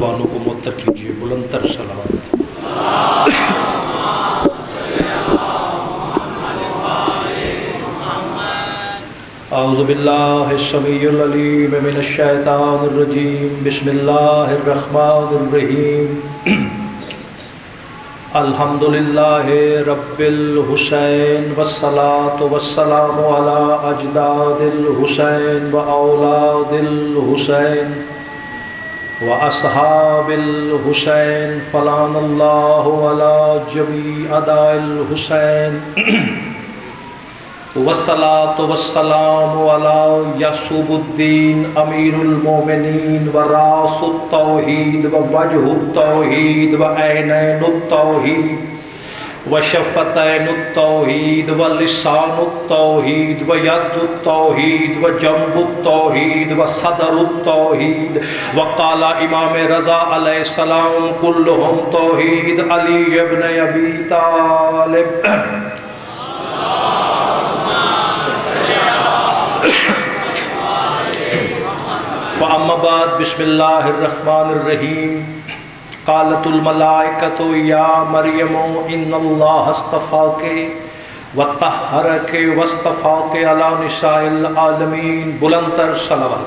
زبانوں کو معطر کیجیے بلند تر صلوات۔ اعوذ باللہ السمیع العلیم من الشیطان الرجیم، بسم اللہ الرحمن الرحیم۔ الحمدللہ رب الحسین والصلاة والسلام علی اجداد الحسین و اولاد الحسین و اصحاب الحسین، فلان اللہ علی جمیع اعداء الحسین، والصلاة والسلام علی یعصوب الدین امیر المومنین و راس التوحید و وجہ التوحید و عینین التوحید و شفتین التوحید و لسان التوحید و ید التوحید و جنب التوحید و صدر التوحید، وقال امام رضا علیہ السلام کلہم توحید، علی ابن ابی طالب۔ فاما بعد، بسم اللہ الرحمن الرحیم۔ قالت الملائکۃ یا مریم ان اللہ اصطفاک وطہرک واصطفاک علی نساء العالمین، بلند تر صلوات۔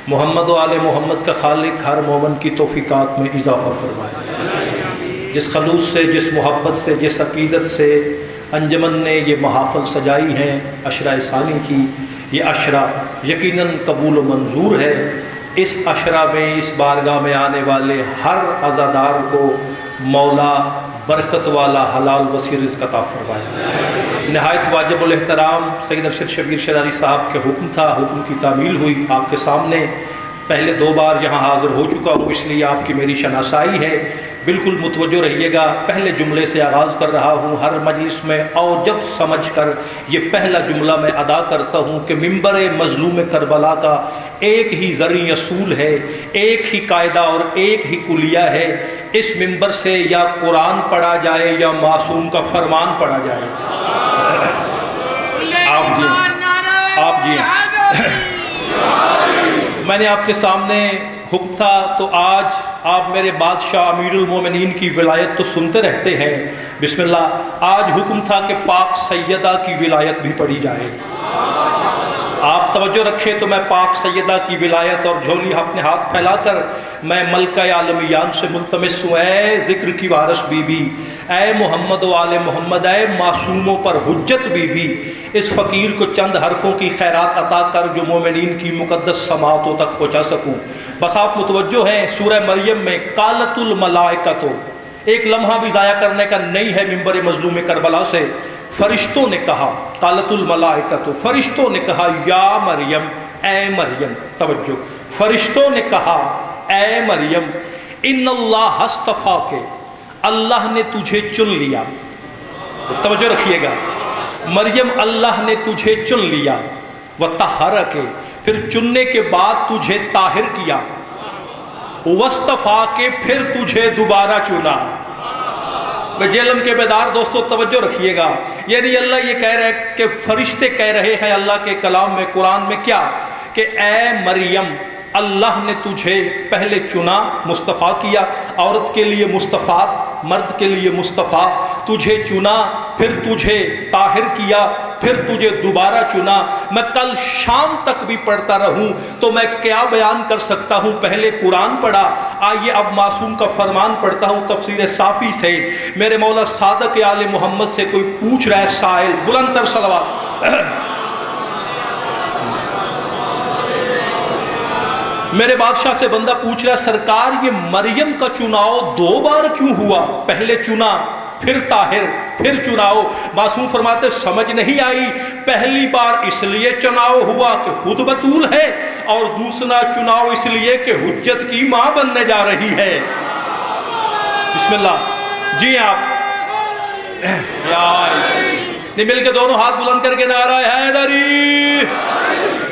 محمد و آل محمد کا خالق ہر مومن کی توفیقات میں اضافہ فرمائے۔ جس خلوص سے، جس محبت سے، جس عقیدت سے انجمن نے یہ محافل سجائی ہیں عشرہ ثانی کی، یہ عشرہ یقیناً قبول و منظور ہے۔ اس عشرہ میں، اس بارگاہ میں آنے والے ہر عزادار کو مولا برکت والا حلال وسیع رزق عطا فرمائے۔ نہایت واجب الاحترام سید ارشد شبیر شہزادی صاحب کے حکم تھا، حکم کی تعمیل ہوئی آپ کے سامنے۔ پہلے 2 بار یہاں حاضر ہو چکا ہوں، اس لیے آپ کی میری شناسائی ہے، بالکل متوجہ رہیے گا۔ پہلے جملے سے آغاز کر رہا ہوں ہر مجلس میں، اور جب سمجھ کر یہ پہلا جملہ میں ادا کرتا ہوں کہ منبر مظلوم کربلا کا ایک ہی زرعی اصول ہے، ایک ہی قاعدہ اور ایک ہی کلیہ ہے، اس منبر سے یا قرآن پڑھا جائے یا معصوم کا فرمان پڑھا جائے۔ آپ جی میں نے آپ کے سامنے حکم تھا، تو آج آپ میرے بادشاہ امیر المومنین کی ولایت تو سنتے رہتے ہیں، بسم اللہ، آج حکم تھا کہ پاک سیدہ کی ولایت بھی پڑھی جائے۔ آپ توجہ رکھیں تو میں پاک سیدہ کی ولایت اور جھولی اپنے ہاتھ پھیلا کر میں ملکہ عالمیان سے ملتمس ہوں، اے ذکر کی وارث بی بی، اے محمد و آل محمد، اے معصوموں پر حجت بی بی، اس فقیر کو چند حرفوں کی خیرات عطا کر جو مومنین کی مقدس سماعتوں تک پہنچا سکوں۔ بس آپ متوجہ ہیں سورہ مریم میں قالت الملائکۃ، ایک لمحہ بھی ضائع کرنے کا نہیں ہے منبر مظلوم کربلا سے۔ فرشتوں نے کہا، قالت الملائکۃ، فرشتوں نے کہا یا مریم، اے مریم، توجہ، فرشتوں نے کہا اے مریم، ان اللہ اصطفاک، اللہ نے تجھے چن لیا۔ توجہ رکھیے گا، مریم اللہ نے تجھے چن لیا، وطہرک، پھر چننے کے بعد تجھے طاہر کیا، واصطفاک، پھر تجھے دوبارہ چنا۔ جہلم کے بیدار دوستو توجہ رکھیے گا، یعنی اللہ یہ کہہ رہے کہ فرشتے کہہ رہے ہیں اللہ کے کلام میں، قرآن میں کیا، کہ اے مریم، اللہ نے تجھے پہلے چنا، مصطفیٰ کیا، عورت کے لیے مصطفیٰ، مرد کے لیے مصطفیٰ، تجھے چنا، پھر تجھے طاہر کیا، پھر تجھے دوبارہ چنا۔ میں کل شام تک بھی پڑھتا رہوں تو میں کیا بیان کر سکتا ہوں، پہلے قرآن پڑھا، آئیے اب معصوم کا فرمان پڑھتا ہوں تفسیر صافی سے۔ میرے مولا صادق آل محمد سے کوئی پوچھ رہا ہے سائل، بلند تر صلوات۔ میرے بادشاہ سے بندہ پوچھ رہا ہے سرکار یہ مریم کا چناؤ 2 بار کیوں ہوا، پہلے چنا پھر طاہر پھر چناؤ؟ معصوم فرماتے سمجھ نہیں آئی، پہلی بار اس لیے چناؤ ہوا کہ خود بطول ہے، اور دوسرا چناؤ اس لیے کہ حجت کی ماں بننے جا رہی ہے۔ بسم اللہ جی آپ نہیں مل کے دونوں ہاتھ بلند کر کے نعرہ حیدری۔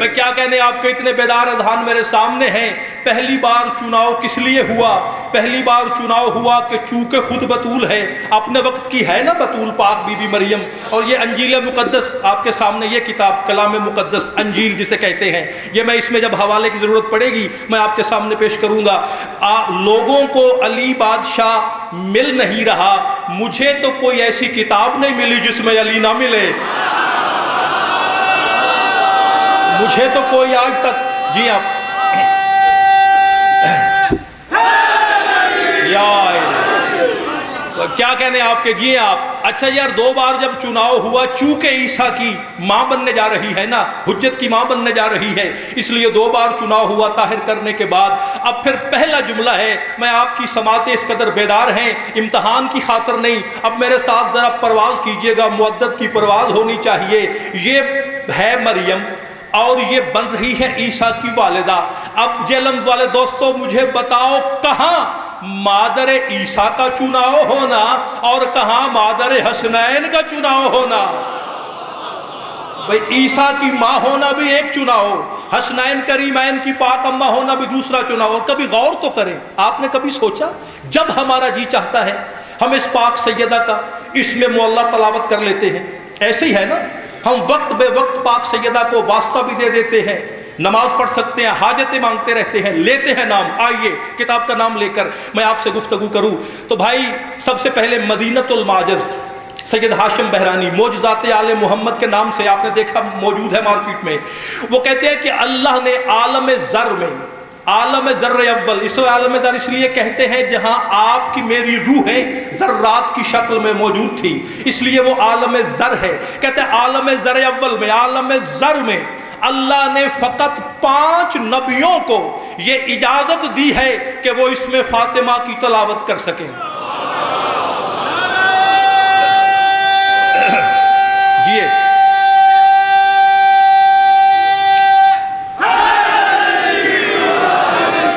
میں کیا کہنے آپ کے اتنے بیدار اذہان میرے سامنے ہیں۔ پہلی بار چناؤ کس لیے ہوا؟ پہلی بار چناؤ ہوا کہ چونکہ خود بطول ہے، اپنے وقت کی ہے نا بطول پاک بی بی مریم، اور یہ انجیل مقدس آپ کے سامنے، یہ کتاب کلام مقدس انجیل جسے کہتے ہیں، یہ میں اس میں جب حوالے کی ضرورت پڑے گی میں آپ کے سامنے پیش کروں گا۔ لوگوں کو علی بادشاہ مل نہیں رہا، مجھے تو کوئی ایسی کتاب نہیں ملی جس میں علی نہ ملے، مجھے تو کوئی آج تک، جی آپ کیا کہنے آپ کے، جی آپ اچھا یار 2 بار جب چناؤ ہوا، چونکہ عیسیٰ کی ماں بننے جا رہی ہے نا، حجت کی ماں بننے جا رہی ہے، اس لیے 2 بار چناؤ ہوا طاہر کرنے کے بعد۔ اب پھر پہلا جملہ ہے، میں آپ کی سماعتیں اس قدر بیدار ہیں، امتحان کی خاطر نہیں، اب میرے ساتھ ذرا پرواز کیجئے گا، معدت کی پرواز ہونی چاہیے۔ یہ ہے مریم اور یہ بن رہی ہے عیسیٰ کی والدہ۔ اب جیلم والے دوستو مجھے بتاؤ، کہاں مادر عیسیٰ کا چناؤ ہونا اور کہاں مادر حسنین کا چناؤ ہونا؟ بھئی عیسیٰ کی ماں ہونا بھی ایک چناؤ، حسنین کریمین کی پاک اماں ہونا بھی دوسرا چناؤ۔ اور کبھی غور تو کریں، آپ نے کبھی سوچا جب ہمارا جی چاہتا ہے ہم اس پاک سیدہ کا اس میں معلّہ تلاوت کر لیتے ہیں، ایسے ہی ہے نا، ہم وقت بے وقت پاک سیدہ کو واسطہ بھی دے دیتے ہیں، نماز پڑھ سکتے ہیں، حاجتیں مانگتے رہتے ہیں، لیتے ہیں نام۔ آئیے کتاب کا نام لے کر میں آپ سے گفتگو کروں تو بھائی سب سے پہلے مدینۃ المعجز سید ہاشم بہرانی معجزات آل محمد کے نام سے آپ نے دیکھا موجود ہے مارکیٹ میں۔ وہ کہتے ہیں کہ اللہ نے عالم ذر میں، عالم ذر اول، اس عالم ذر اس لیے کہتے ہیں جہاں آپ کی میری روحیں ذرات کی شکل میں موجود تھی، اس لیے وہ عالم ذر ہے۔ کہتے ہیں عالم ذر اول میں، عالم ذر میں اللہ نے فقط 5 نبیوں کو یہ اجازت دی ہے کہ وہ اس میں فاطمہ کی تلاوت کر سکیں۔ جی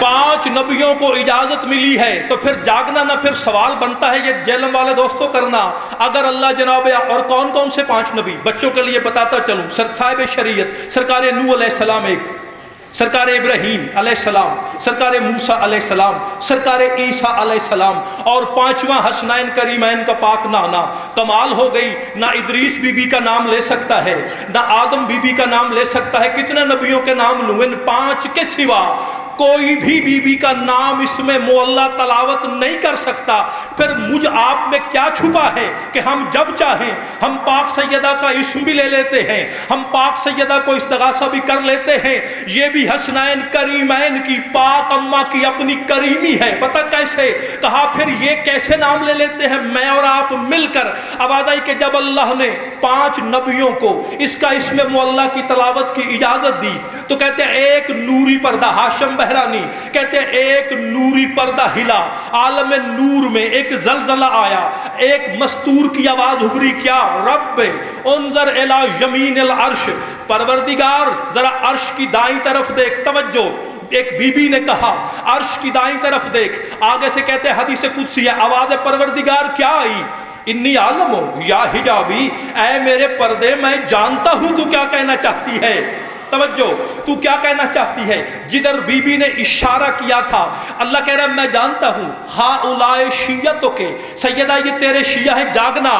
5 نبیوں کو اجازت ملی ہے، تو پھر جاگنا نہ، پھر سوال بنتا ہے یہ جیلم والے دوستوں کرنا، اگر اللہ جناب، اور کون کون سے 5 نبی بچوں کے لیے بتاتا چلوں، صاحب شریعت سرکار نوح علیہ السلام ایک، سرکار ابراہیم علیہ السلام، سرکار موسیٰ علیہ السلام، سرکار عیسیٰ علیہ السلام، اور 5واں حسنین کریمین کا پاک نانا۔ کمال ہو گئی، نہ ادریس بی بی کا نام لے سکتا ہے، نہ آدم بی بی کا نام لے سکتا ہے، کتنے نبیوں کے نام لوں؟ ان 5 کے سوا کوئی بھی بی بی کا نام اس میں معلّہ تلاوت نہیں کر سکتا۔ پھر مجھ آپ میں کیا چھپا ہے کہ ہم جب چاہیں ہم پاک سیدہ کا اسم بھی لے لیتے ہیں، ہم پاک سیدہ کو استغاثہ بھی کر لیتے ہیں۔ یہ بھی حسنین کریمین کی پاک اماں کی اپنی کریمی ہے، پتہ کیسے؟ کہا پھر یہ کیسے نام لے لیتے ہیں میں اور آپ مل کر؟ آواز آئی کہ جب اللہ نے 5 نبیوں کو اس کا اسم معلّہ کی تلاوت کی اجازت دی تو کہتے ہیں ایک نوری پردہ، ہاشم بہرانی کہتے ہیں ایک نوری پردہ ہلا، عالم نور میں ایک زلزلہ آیا، ایک مستور کی آواز ابھری، کیا؟ رب انظر الی یمین العرش، پروردگار ذرا عرش کی دائیں طرف دیکھ۔ توجہ، ایک بی بی نے کہا عرش کی دائیں طرف دیکھ، آگے سے کہتے ہیں حدیث قدسی ہے، آواز پروردگار کیا آئی؟ انی عالم ہو یا حجابی، اے میرے پردے میں جانتا ہوں تو کیا کہنا چاہتی ہے۔ توجہ، تو کیا کہنا چاہتی ہے؟ جدھر بی بی نے اشارہ کیا تھا اللہ کہہ رہا ہے میں جانتا ہوں، ہاؤلائے شیعتوں کے، سیدہ یہ تیرے شیعہ ہیں، جاگنا،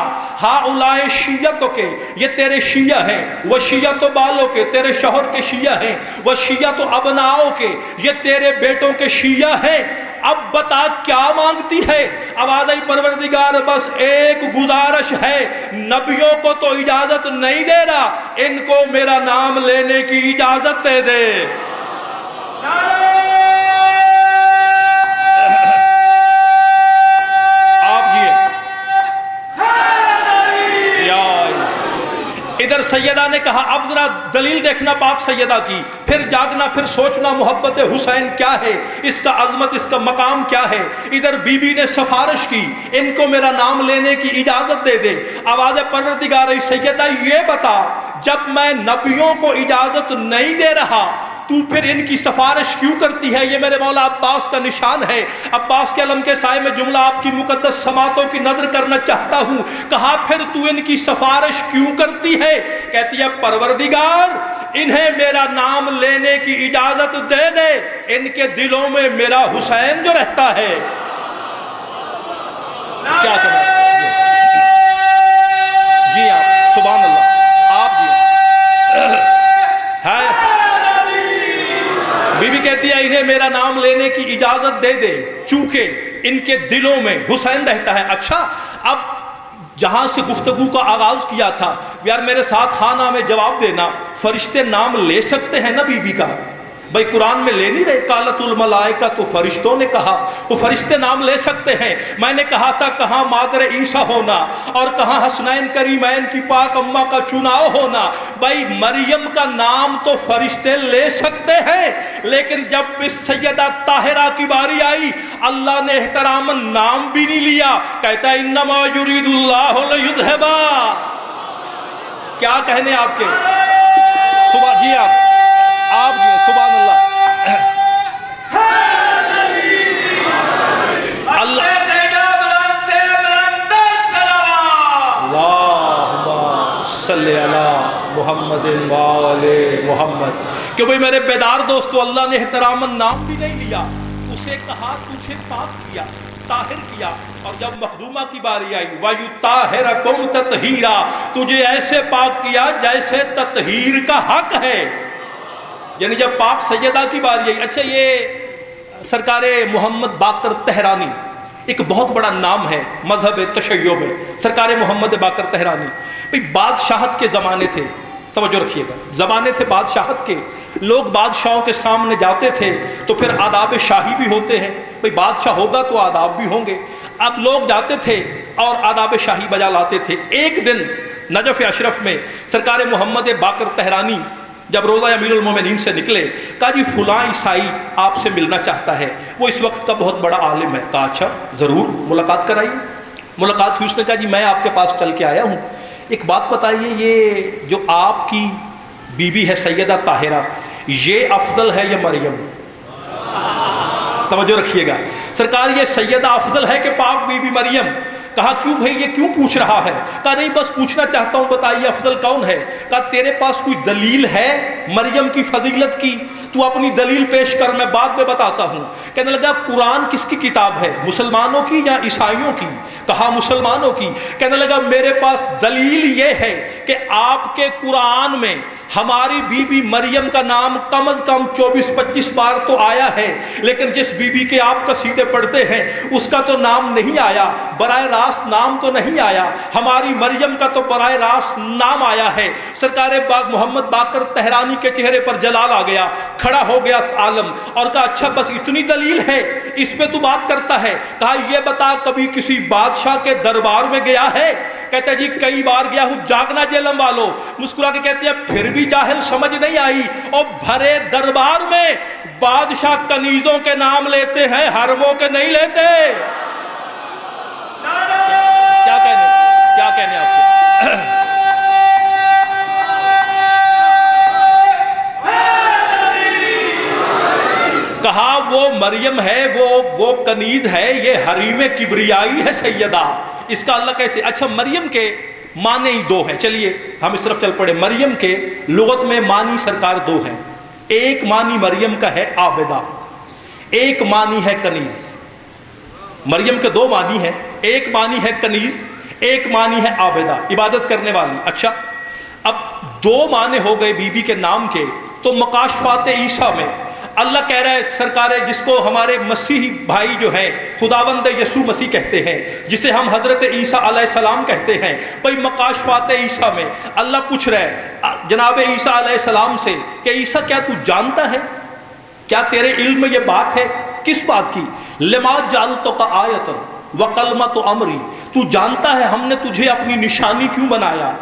ہاؤلائے شیعتوں کے، یہ تیرے شیعہ ہیں، وہ شیعت بالوں کے، تیرے شوہر کے شیعہ ہیں، وہ شیعت ابناؤں کے، یہ تیرے بیٹوں کے شیعہ ہیں، اب بتا کیا مانگتی ہے؟ آواز آئی پروردگار بس ایک گزارش ہے، نبیوں کو تو اجازت نہیں دے رہا، ان کو میرا نام لینے کی اجازت دے دے۔ آپ جیے ادھر سیدہ نے کہا اب ذرا دلیل دیکھنا پاک سیدہ کی، پھر جاگنا، پھر سوچنا محبت حسین کیا ہے، اس کا عظمت، اس کا مقام کیا ہے۔ ادھر بی بی نے سفارش کی ان کو میرا نام لینے کی اجازت دے دے۔ آواز پروردگار سیدہ یہ بتا جب میں نبیوں کو اجازت نہیں دے رہا تو پھر ان کی سفارش کیوں کرتی ہے؟ یہ میرے مولا عباس کا نشان ہے۔ عباس کے علم کے سائے میں جملہ آپ کی مقدس سماعتوں کی نظر کرنا چاہتا ہوں۔ کہا پھر تو ان کی سفارش کیوں کرتی ہے؟ کہتی ہے پروردگار انہیں میرا نام لینے کی اجازت دے دے، ان کے دلوں میں میرا حسین جو رہتا ہے۔ کیا کریں جی آپ، سبحان اللہ، آپ جی ہے بی بی کہتی ہے انہیں میرا نام لینے کی اجازت دے دے چونکہ ان کے دلوں میں حسین رہتا ہے۔ اچھا، اب جہاں سے گفتگو کا آغاز کیا تھا، یار میرے ساتھ ہاں نہ میں جواب دینا، فرشتے نام لے سکتے ہیں نا بی بی کا؟ بھائی قرآن میں لے نہیں رہے، قالت الملائکہ، تو فرشتوں نے کہا، وہ فرشتے نام لے سکتے ہیں۔ میں نے کہا تھا کہاں مادر عیسیٰ ہونا اور کہاں حسنین کریمین کی پاک اماں کا چناؤ ہونا۔ بھائی مریم کا نام تو فرشتے لے سکتے ہیں، لیکن جب اس سیدہ طاہرہ کی باری آئی، اللہ نے احتراماً نام بھی نہیں لیا، کہتا ہے انما یرید اللہ لیذھبا۔ کیا کہنے آپ کے صبح جی آپ جی سبحان اللہ، اللہ اللہم صلی علی محمد وآل محمد۔ کہ بھئی میرے بیدار دوستو، اللہ نے احتراماً نام بھی نہیں لیا، اسے کہا تجھے پاک کیا، طاہر کیا، اور جب مخدومہ کی باری آئی وَيُطَّهِرَكُمْ تَطْهِيرًا، تجھے ایسے پاک کیا جیسے تطہیر کا حق ہے۔ یعنی جب پاک سیدہ کی باری آئی۔ اچھا، یہ سرکار محمد باقر تہرانی ایک بہت بڑا نام ہے مذہب تشیع میں، سرکار محمد باقر تہرانی۔ بھئی بادشاہت کے زمانے تھے، توجہ رکھیے گا، زمانے تھے بادشاہت کے، لوگ بادشاہوں کے سامنے جاتے تھے تو پھر آداب شاہی بھی ہوتے ہیں، بھئی بادشاہ ہوگا تو آداب بھی ہوں گے۔ اب لوگ جاتے تھے اور آداب شاہی بجا لاتے تھے۔ ایک دن نجف اشرف میں سرکار محمد باقر تہرانی جب روضہ امیر المومنین سے نکلے، کہا جی فلاں عیسائی آپ سے ملنا چاہتا ہے، وہ اس وقت کا بہت بڑا عالم ہے۔ کہا اچھا ضرور ملاقات کرائیے۔ ملاقات ہوئی، اس نے کہا جی میں آپ کے پاس چل کے آیا ہوں، ایک بات بتائیے، یہ جو آپ کی بیوی ہے سیدہ طاہرہ، یہ افضل ہے یا مریم؟ توجہ رکھیے گا، سرکار یہ سیدہ افضل ہے کہ پاک بی بی مریم؟ کہا کیوں بھائی یہ کیوں پوچھ رہا ہے؟ کہا نہیں بس پوچھنا چاہتا ہوں، بتائیے افضل کون ہے؟ کہا تیرے پاس کوئی دلیل ہے مریم کی فضیلت کی؟ تو اپنی دلیل پیش کر، میں بعد میں بتاتا ہوں۔ کہنے لگا قرآن کس کی کتاب ہے، مسلمانوں کی یا عیسائیوں کی؟ کہا مسلمانوں کی۔ کہنے لگا میرے پاس دلیل یہ ہے کہ آپ کے قرآن میں ہماری بی بی مریم کا نام کم از کم 24-25 بار تو آیا ہے، لیکن جس بی بی کے آپ قصیدے پڑھتے ہیں اس کا تو نام نہیں آیا، براہ راست نام تو نہیں آیا، ہماری مریم کا تو براہ راست نام آیا ہے۔ سرکار محمد باقر تہرانی کے چہرے پر جلال آ گیا، کھڑا ہو گیا عالم اور کہا اچھا بس اتنی دلیل ہے، اس پہ تو بات کرتا ہے؟ کہا یہ بتا کبھی کسی بادشاہ کے دربار میں گیا ہے؟ کہتا ہے جی کئی بار گیا ہوں، جاگنا جیلم والو۔ مسکرا کے کہتے ہیں پھر بھی جاہل سمجھ نہیں آئی، اور بھرے دربار میں بادشاہ کنیزوں کے نام لیتے ہیں، حرموں کے نہیں لیتے۔ کیا کہنے آپ کے؟ کہا وہ مریم ہے، وہ کنیز ہے، یہ حریم کبریائی ہے سیدہ، اس کا اللہ کیسے؟ اچھا مریم کے معنی دو ہیں، چلیے ہم اس طرف چل پڑے۔ مریم کے لغت میں معنی سرکار دو ہیں، ایک معنی مریم کا ہے عابدہ، ایک معنی ہے کنیز۔ مریم کے دو معنی ہیں، ایک معنی ہے کنیز، ایک معنی ہے عابدہ، عبادت کرنے والی۔ اچھا اب دو معنی ہو گئے بی بی کے نام کے، تو مکاشفات عیسیٰ میں اللہ کہہ رہا ہے سرکار جس کو ہمارے مسیحی بھائی جو ہیں خداوند یسوع مسیح کہتے ہیں، جسے ہم حضرت عیسیٰ علیہ السلام کہتے ہیں، بھئی مکاشفات عیسیٰ میں اللہ پوچھ رہا ہے جناب عیسیٰ علیہ السلام سے کہ عیسیٰ کیا تو جانتا ہے، کیا تیرے علم میں یہ بات ہے؟ کس بات کی؟ لما جعلتک آیۃ وکلمۃ امری، تو جانتا ہے ہم نے تجھے اپنی نشانی کیوں بنایا،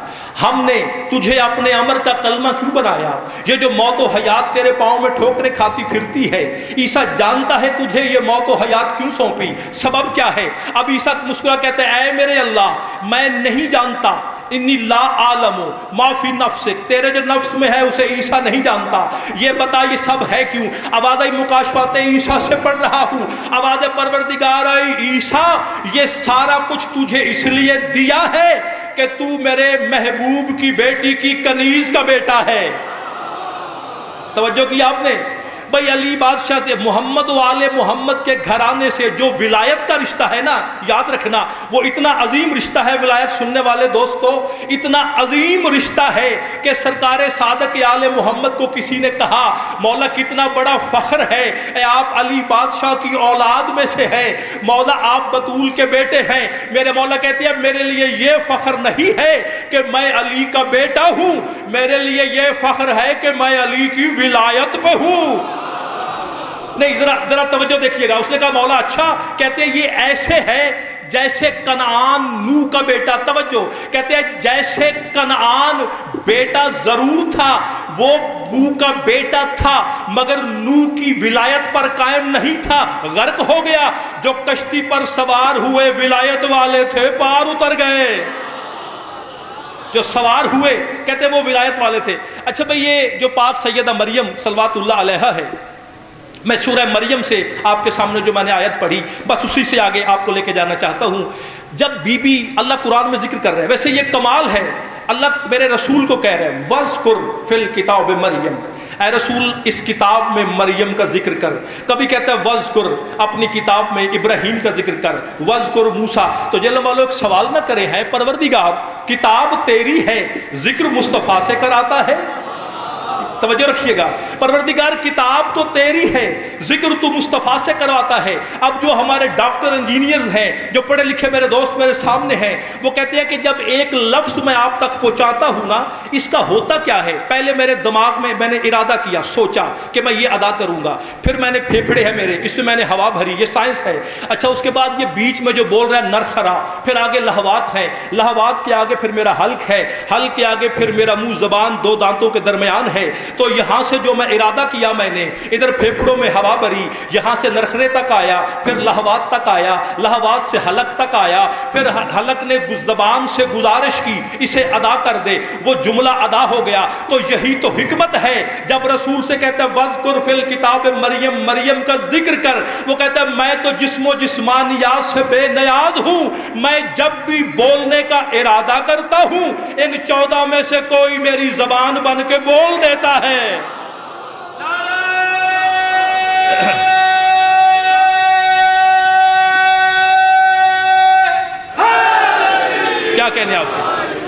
ہم نے تجھے اپنے امر کا کلمہ کیوں بنایا؟ یہ جو موت و حیات تیرے پاؤں میں ٹھوکریں کھاتی پھرتی ہے، عیسیٰ جانتا ہے تجھے یہ موت و حیات کیوں سونپی، سبب کیا ہے؟ اب عیسیٰ مسکرا کہتے ہیں اے میرے اللہ میں نہیں جانتا، انی لا عالم ما فی نفسک، تیرے جو نفس میں ہے اسے عیسیٰ نہیں جانتا، یہ بتا یہ سب ہے کیوں؟ آواز مکاشفات عیسیٰ سے پڑھ رہا ہوں، آواز پروردگار عیسیٰ یہ سارا کچھ تجھے اس لیے دیا ہے کہ تو میرے محبوب کی بیٹی کی کنیز کا بیٹا ہے۔ توجہ کی آپ نے؟ بھئی علی بادشاہ سے، محمد و آل محمد کے گھرانے سے جو ولایت کا رشتہ ہے نا، یاد رکھنا وہ اتنا عظیم رشتہ ہے ولایت سننے والے دوستو، اتنا عظیم رشتہ ہے کہ سرکار صادق آل محمد کو کسی نے کہا مولا کتنا بڑا فخر ہے، اے آپ علی بادشاہ کی اولاد میں سے ہیں، مولا آپ بطول کے بیٹے ہیں۔ میرے مولا کہتے ہیں میرے لیے یہ فخر نہیں ہے کہ میں علی کا بیٹا ہوں، میرے لیے یہ فخر ہے کہ میں علی کی ولایت پہ ہوں۔ نہیں، ذرا توجہ دیکھیے گا، اس نے کہا مولا اچھا، کہتے ہیں یہ ایسے ہے جیسے کنعان نوح کا بیٹا، توجہ، کہتے ہیں جیسے کنعان بیٹا ضرور تھا، وہ نوح کا بیٹا تھا مگر نوح کی ولایت پر قائم نہیں تھا، غرق ہو گیا۔ جو کشتی پر سوار ہوئے ولایت والے تھے پار اتر گئے، جو سوار ہوئے کہتے ہیں وہ ولایت والے تھے۔ اچھا بھئی یہ جو پاک سیدہ مریم صلوات اللہ علیہا ہے، میں سورہ مریم سے آپ کے سامنے جو میں نے آیت پڑھی بس اسی سے آگے آپ کو لے کے جانا چاہتا ہوں۔ جب بی بی اللہ قرآن میں ذکر کر رہے ہیں، ویسے یہ کمال ہے، اللہ میرے رسول کو کہہ رہے ہیں وَذْكُرْ فِي الْكِتَابِ مریم، اے رسول اس کتاب میں مریم کا ذکر کر۔ کبھی کہتا ہے وَذْكُرْ اپنی کتاب میں ابراہیم کا ذکر کر، وَذْكُرْ موسیٰ۔ تو جل والوں ایک سوال نہ کرے ہیں پروردگار کتاب تیری ہے ذکر مصطفیٰ سے کراتا ہے؟ توجہ رکھیے گا، پروردگار کتاب تو تیری ہے ذکر تو مصطفیٰ سے کرواتا ہے۔ اب جو ہمارے ڈاکٹر انجینئرز ہیں، جو پڑھے لکھے میرے دوست میرے سامنے ہیں، وہ کہتے ہیں کہ جب ایک لفظ میں آپ تک پہنچاتا ہوں نا، اس کا ہوتا کیا ہے؟ پہلے میرے دماغ میں نے ارادہ کیا، سوچا کہ میں یہ ادا کروں گا، پھر میں نے پھیپھڑے ہیں میرے، اس میں نے ہوا بھری، یہ سائنس ہے۔ اچھا اس کے بعد یہ بیچ میں جو بول رہا ہے نرخرا، پھر آگے لہوات ہیں، لہوات کے آگے پھر میرا حلق ہے، حلق کے آگے پھر میرا منہ زبان دو دانتوں کے درمیان ہے۔ تو یہاں سے جو میں ارادہ کیا میں نے، ادھر پھیپھڑوں میں ہوا بھری، یہاں سے نرخرے تک آیا، پھر لہوات تک آیا، لہوات سے حلق تک آیا، پھر حلق نے زبان سے گزارش کی اسے ادا کر دے، وہ جملہ ادا ہو گیا۔ تو یہی تو حکمت ہے جب رسول سے کہتا ہے وَذْكُرْ فِي الْكِتَابِ مریم، مریم کا ذکر کر، وہ کہتا ہے میں تو جسم و جسمانیات سے بے نیاز ہوں، میں جب بھی بولنے کا ارادہ کرتا ہوں ان 14 میں سے کوئی میری زبان بن کے بول دیتا ہے۔ کیا کہنے آپ کے؟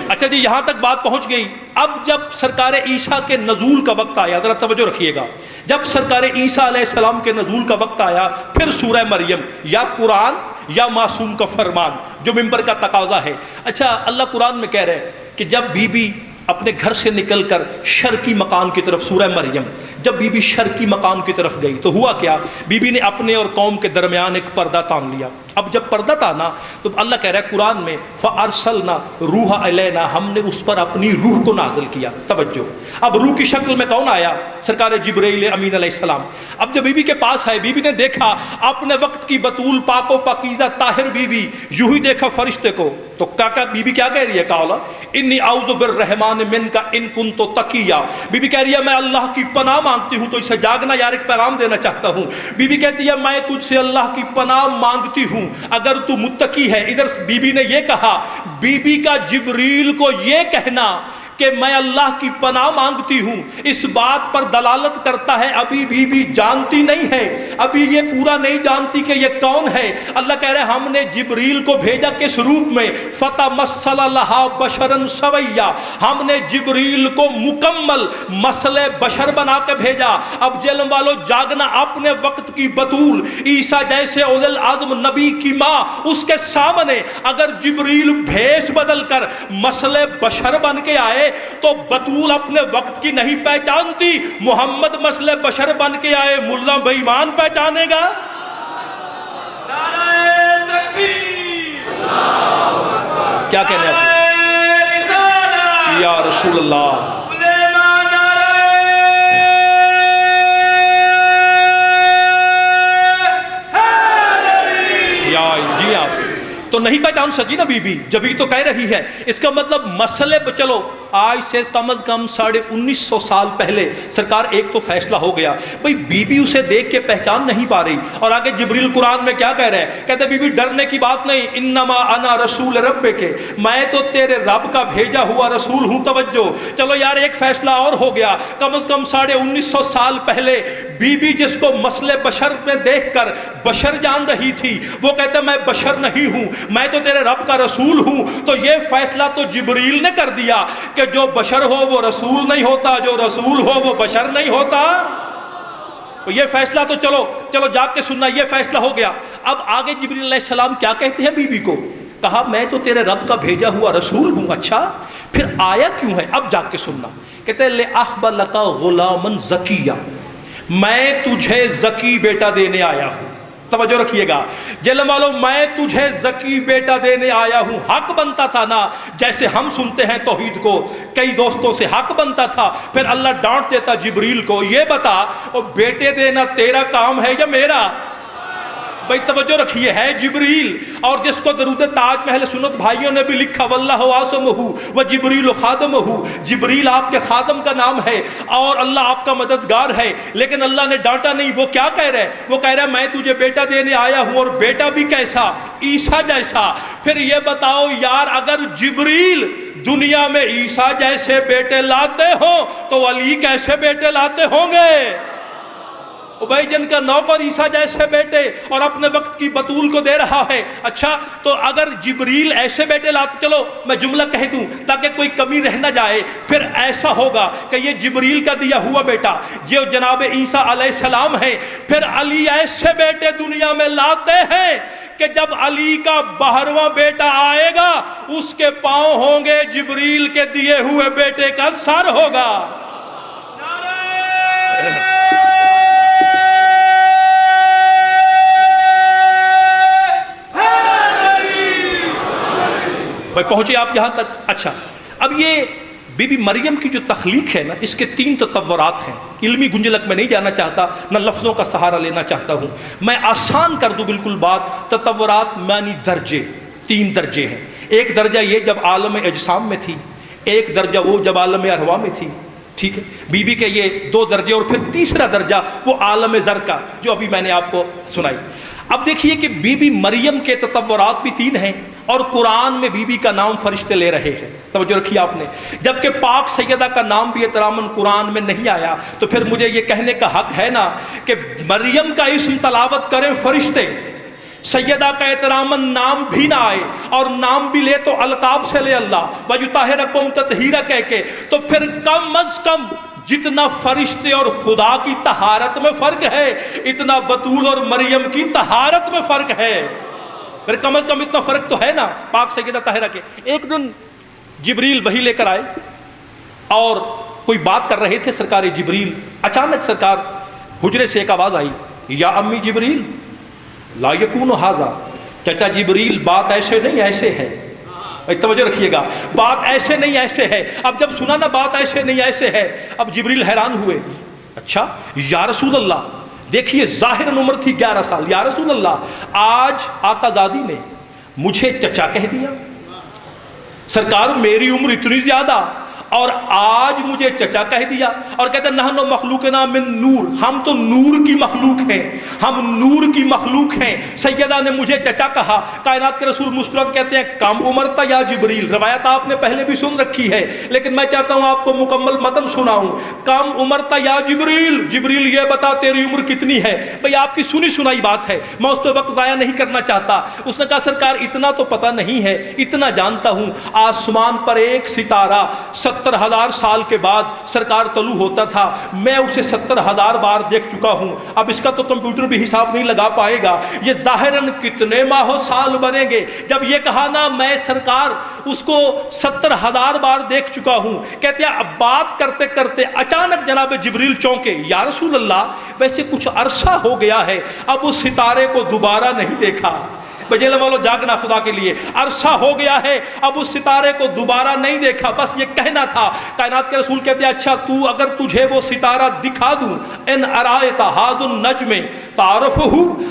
اچھا جی یہاں تک بات پہنچ گئی۔ اب جب سرکار عیسیٰ کے نزول کا وقت آیا، ذرا توجہ رکھیے گا، جب سرکار عیسیٰ علیہ السلام کے نزول کا وقت آیا، پھر سورہ مریم یا قرآن یا معصوم کا فرمان جو منبر کا تقاضا ہے۔ اچھا اللہ قرآن میں کہہ رہے ہیں کہ جب بی بی اپنے گھر سے نکل کر شرقی مکان کی طرف، سورہ مریم، جب بی بی شرقی مکان کی طرف گئی تو ہوا کیا؟ بی بی نے اپنے اور قوم کے درمیان ایک پردہ تان لیا۔ اب جب پردہ تانا تو اللہ کہہ رہا ہے قرآن میں فَأَرْسَلْنَا رُوحَ عَلَيْنَا، ہم نے اس پر اپنی روح کو نازل کیا۔ توجہ، اب روح کی شکل میں کون آیا؟ سرکار جبرائیل امین علیہ السلام۔ اب جب بی بی کے پاس آئے، بی بی نے دیکھا اپنے وقت کی بطول پاک و پاکیزہ طاہر بی بی، یوں ہی دیکھا فرشتے کو تو بی بی کیا کہہ رہی ہے؟ قَالَ إِنِّي أَعُوذُ بِالرَّحْمَٰنِ مِنْكَ إِن كُنتَ تَقِيًّا، بی بی کہہ رہی ہے میں اللہ کی پناہ مانگتی ہوں، تو اسے جاگنا یار ایک پیغام دینا چاہتا ہوں۔ بی بی کہتی ہے میں تجھ سے اللہ کی پناہ مانگتی ہوں اگر تو متقی ہے۔ ادھر بی بی نے یہ کہا، بی بی کا جبریل کو یہ کہنا کہ میں اللہ کی پناہ مانگتی ہوں، اس بات پر دلالت کرتا ہے ابھی بی بی جانتی نہیں ہے، ابھی یہ پورا نہیں جانتی کہ یہ کون ہے۔ اللہ کہہ رہے ہم نے جبریل کو بھیجا کس روپ میں؟ فَتَمَثَّلَ لَهَا بَشَرًا سَوِيًّا، ہم نے جبریل کو مکمل مسل بشر بنا کے بھیجا۔ اب جلم والو جاگنا، اپنے وقت کی بطول عیسیٰ جیسے اولو العزم نبی کی ماں، اس کے سامنے اگر جبریل بھیس بدل کر مسل بشر بن کے آئے تو بطول اپنے وقت کی نہیں پہچانتی، محمد مسل بشر بن کے آئے ملا بے ایمان پہچانے گا؟ کیا کہنے آپ یا رسول اللہ؟ جی آپ تو نہیں پہچان سکی نا بی بی، جبھی تو کہہ رہی ہے۔ اس کا مطلب مسئلے چلو آج سے کم از کم 1950 سال پہلے سرکار ایک تو فیصلہ ہو گیا، بھئی بی بی اسے دیکھ کے پہچان نہیں پا رہی، اور آگے جبریل قرآن میں کیا کہہ رہے ہیں، کہتے بی بی ڈرنے کی بات نہیں، انما انا رسول ربک، میں تو تیرے رب کا بھیجا ہوا رسول ہوں، توجہ، چلو یار ایک فیصلہ اور ہو گیا، کم از کم 1950 سال پہلے بی بی جس کو مسل بشر میں دیکھ کر بشر جان رہی تھی، وہ کہتے میں بشر نہیں ہوں، میں تو تیرے رب کا رسول ہوں، تو یہ فیصلہ تو جبریل نے کر دیا کہ جو بشر ہو وہ رسول نہیں ہوتا، جو رسول ہو وہ بشر نہیں ہوتا۔ یہ فیصلہ تو چلو جا کے سننا، یہ فیصلہ ہو گیا۔ اب آگے جبریل علیہ السلام کیا کہتے ہیں بی بی کو، کہا میں تو تیرے رب کا بھیجا ہوا رسول ہوں، اچھا پھر آیا کیوں ہے، اب جا کے سننا، کہتے ہیں لِأَحْبَ لَكَ غُلَامًا زَكِيًّا، میں تجھے زکی بیٹا دینے آیا ہوں، توجہ رکھیے گا جلم والو، میں تجھے زکی بیٹا دینے آیا ہوں۔ حق بنتا تھا نا، جیسے ہم سنتے ہیں توحید کو کئی دوستوں سے، حق بنتا تھا، پھر اللہ ڈانٹ دیتا جبریل کو، یہ بتا وہ بیٹے دینا تیرا کام ہے یا میرا؟ بھئی توجہ رکھیے، ہے جبریل، اور جس کو درود تاج محل سنت بھائیوں نے بھی لکھا واللہ عاصمہ و جبریل خادمہ، جبریل آپ کے خادم کا نام ہے اور اللہ آپ کا مددگار ہے، لیکن اللہ نے ڈانٹا نہیں، وہ کیا کہہ رہے، وہ کہہ رہے میں تجھے بیٹا دینے آیا ہوں، اور بیٹا بھی کیسا، عیسیٰ جیسا۔ پھر یہ بتاؤ یار، اگر جبریل دنیا میں عیسیٰ جیسے بیٹے لاتے ہوں تو علی کیسے بیٹے لاتے ہوں گے؟ بھائی جن کا نوکر عیسیٰ جیسے بیٹے اور اپنے وقت کی بطول کو دے رہا ہے، اچھا تو اگر جبریل ایسے بیٹے لاتے، چلو میں جملہ کہہ دوں تاکہ کوئی کمی رہ نہ جائے، پھر ایسا ہوگا کہ یہ جبریل کا دیا ہوا بیٹا جو جناب عیسیٰ علیہ السلام ہے، پھر علی ایسے بیٹے دنیا میں لاتے ہیں کہ جب علی کا 12واں بیٹا آئے گا اس کے پاؤں ہوں گے جبریل کے دیے ہوئے بیٹے کا سر ہوگا۔ بھائی پہنچے آپ یہاں تک؟ اچھا اب یہ بی بی مریم کی جو تخلیق ہے نا، اس کے 3 تصورات ہیں، علمی گنجلک میں نہیں جانا چاہتا، نہ لفظوں کا سہارا لینا چاہتا ہوں، میں آسان کر دوں بالکل بات۔ تصورات معنی درجے، 3 درجے ہیں، ایک درجہ یہ جب عالم اجسام میں تھی، ایک درجہ وہ جب عالم ارواح میں تھی، ٹھیک ہے، بی بی کے یہ 2 درجے، اور پھر تیسرا درجہ وہ عالم زر کا جو ابھی میں نے آپ کو سنائی۔ اب دیکھیے کہ بی بی مریم کے تصورات بھی 3 ہیں، اور قرآن میں بی بی کا نام فرشتے لے رہے ہیں، توجہ رکھیے آپ نے، جبکہ پاک سیدہ کا نام بھی احتراماً قرآن میں نہیں آیا، تو پھر مجھے یہ کہنے کا حق ہے نا کہ مریم کا اسم تلاوت کریں فرشتے، سیدہ کا احتراماً نام بھی نہ آئے، اور نام بھی لے تو القاب سے لے اللہ وَيُطَهِّرَكُمْ تَطْهِيرًا کہہ کے، تو پھر کم از کم جتنا فرشتے اور خدا کی طہارت میں فرق ہے اتنا بطول اور مریم کی طہارت میں فرق ہے، پھر کم از کم اتنا فرق تو ہے نا پاک سیدہ طاہرہ کے۔ ایک دن جبریل وحی لے کر آئے اور کوئی بات کر رہے تھے سرکار جبریل، اچانک سرکار حجرے سے ایک آواز آئی، یا امی جبریل لا یکون ھذا، چچا جبریل بات ایسے نہیں ایسے ہے، توجہ رکھیے گا، بات ایسے نہیں ایسے ہے۔ اب جب سنا نا بات ایسے نہیں ایسے ہے، اب جبریل حیران ہوئے، اچھا یا رسول اللہ، دیکھیے ظاہراً عمر تھی 11 سال، یا رسول اللہ آج آقا زادی نے مجھے چچا کہہ دیا، سرکار میری عمر اتنی زیادہ اور آج مجھے چچا کہہ دیا، اور کہتے ہیں نحن مخلوقنا من نور، ہم تو نور کی مخلوق ہیں، ہم نور کی مخلوق ہیں، سیدہ نے مجھے چچا کہا۔ کائنات کے رسول مسکرات کہتے ہیں کم عمر تا یا جبریل، روایت آپ نے پہلے بھی سن رکھی ہے لیکن میں چاہتا ہوں آپ کو مکمل متن سناؤں، کم عمر تا یا جبریل، جبریل یہ بتا تیری عمر کتنی ہے، بھئی آپ کی سنی سنائی بات ہے، میں اس پہ وقت ضائع نہیں کرنا چاہتا۔ اس نے کہا سرکار اتنا تو پتہ نہیں ہے، اتنا جانتا ہوں آسمان پر ایک ستارہ 70,000 سال کے بعد سرکار طلوع ہوتا تھا، میں اسے 70,000 بار دیکھ چکا ہوں، اب اس کا تو کمپیوٹر بھی حساب نہیں لگا پائے گا، یہ ظاہراً کتنے ماہ و سال بنیں گے۔ جب یہ کہا نا میں سرکار اس کو 70,000 بار دیکھ چکا ہوں، کہتے ہیں اب بات کرتے کرتے اچانک جناب جبریل چونکے، یا رسول اللہ ویسے کچھ عرصہ ہو گیا ہے اب اس ستارے کو دوبارہ نہیں دیکھا۔ بجے بولو جاگنا خدا کے لیے، عرصہ ہو گیا ہے اب اس ستارے کو دوبارہ نہیں دیکھا، بس یہ کہنا تھا۔ کائنات کے رسول کہتے ہیں اچھا تو اگر تجھے وہ ستارہ دکھا دوں، ان ارائیت ھذا النجم تعرفہ،